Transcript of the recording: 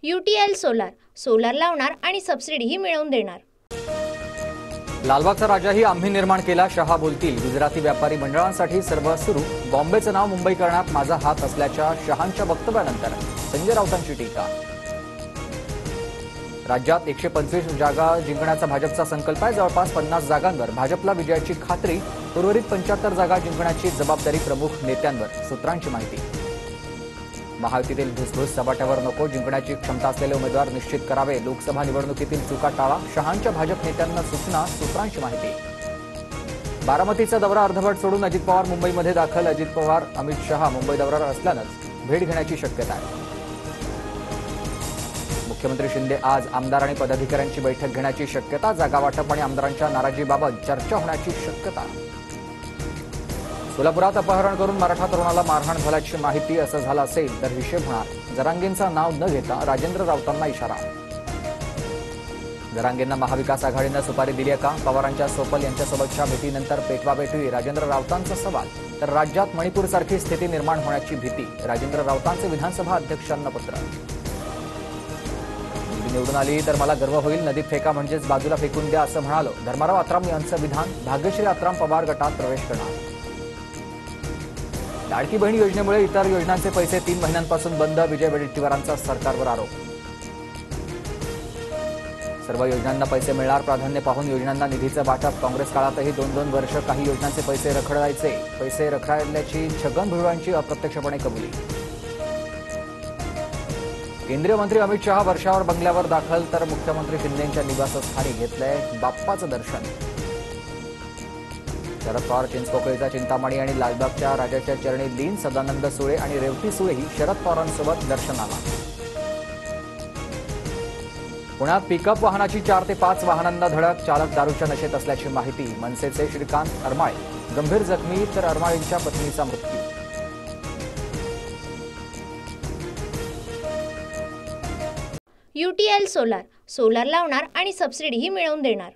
UTL solar solar लावणार आणि सबसिडीही मिळवून देणार। लालबागचा राजाही आम्ही निर्माण केला, शहा बोलतील। गुजराती व्यापारी मंडळांसाठी सर्व सुरू, बॉम्बेचं नाव मुंबई करण्यात माझा हात असल्याच्या शहांच्या वक्तव्यानंतर संजय राऊतांची टीका। राज्यात 125 जागा जिंकण्याचा भाजपचा संकल्प आहे। जवळपास 50 जागांवर भाजपला विजयाची खात्री, उर्वरित 75 जागा जिंकण्याची जबाबदारी प्रमुख नेत्यांवर, सूत्रांची माहिती। महायुतीतील धुसफूस सपाट्यावर नको, जिंकण्याची क्षमता असलेले उमेदवार निश्चित करावे। लोकसभा निवडणुकीतील चुका टाळा, शहांच्या भाजप नेत्यांना सूचना, सूत्रांची माहिती। बारामतीचा दौरा अर्धवट सोडून अजित पवार मुंबईमध्ये दाखल। अजित पवार अमित शहा मुंबई दौऱ्यावर असल्यानंच भेट घेण्याची शक्यता आहे। मुख्यमंत्री शिंदे आज आमदार आणि पदाधिकाऱ्यांची बैठक घेण्याची शक्यता। जागा वाटप आणि आमदारांच्या नाराजीबाबत चर्चा होण्याची शक्यता। सोलापुरात अपहरण करून मराठा तरुणाला मारहाण झाल्याची माहिती, असं झालं असेल तर हिशेब होणार। जरांगेंचं नाव न घेता राजेंद्र राऊतांना इशारा। जरांगेंना महाविकास आघाडीनं सुपारी दिली आहे का? पवारांच्या सोपल यांच्यासोबतच्या भेटीनंतर पेटवापेटवी राजेंद्र राऊतांचा सवाल। तर राज्यात मणिपूरसारखी स्थिती निर्माण होण्याची भीती, राजेंद्र राऊतांचे विधानसभा अध्यक्षांना पत्र। निवडून आली तर मला गर्व होईल, नदीत फेका म्हणजेच बाजूला फेकून द्या असं म्हणालो। धर्माराव आत्राम यांचं विधान। भाग्यश्री आत्राम पवार गटात प्रवेश करणार। लाडकी बहीण योजनेमुळे इतर योजनांचे पैसे 3 महिन्यांपासून बंद, विजय वडेट्टीवारांचा सरकारवर आरोप। सर्व योजनांना पैसे मिळणार, प्राधान्य पाहून योजनांना निधीचं वाटप। काँग्रेस काळातही 2-2 वर्ष काही योजनांचे पैसे रखडायचे, पैसे रखडल्याची छगन भुजबळांची अप्रत्यक्षपणे कबुली। केंद्रीय मंत्री अमित शहा वर्षावर बंगल्यावर दाखल, तर मुख्यमंत्री शिंदेंच्या निवासस्थानी घेतलंय बाप्पाचं दर्शन। शरद पवार चिंचपोकळीचा चिंतामणी आणि लालबागच्या राजाच्या चरणी लीन, सदानंद सुळे आणि रेवती सुळेही शरद पवारांसोबत दर्शनाला। पुण्यात पिकअप वाहनाची 4 ते 5 वाहनांना धडक, चालक दारूच्या नशेत असल्याची माहिती। मनसेचे श्रीकांत अरमाळे गंभीर जखमी, तर अरमाळेंच्या पत्नीचा मृत्यू। UTL सोलार सोलार लावणार आणि सबसिडीही मिळवून देणार।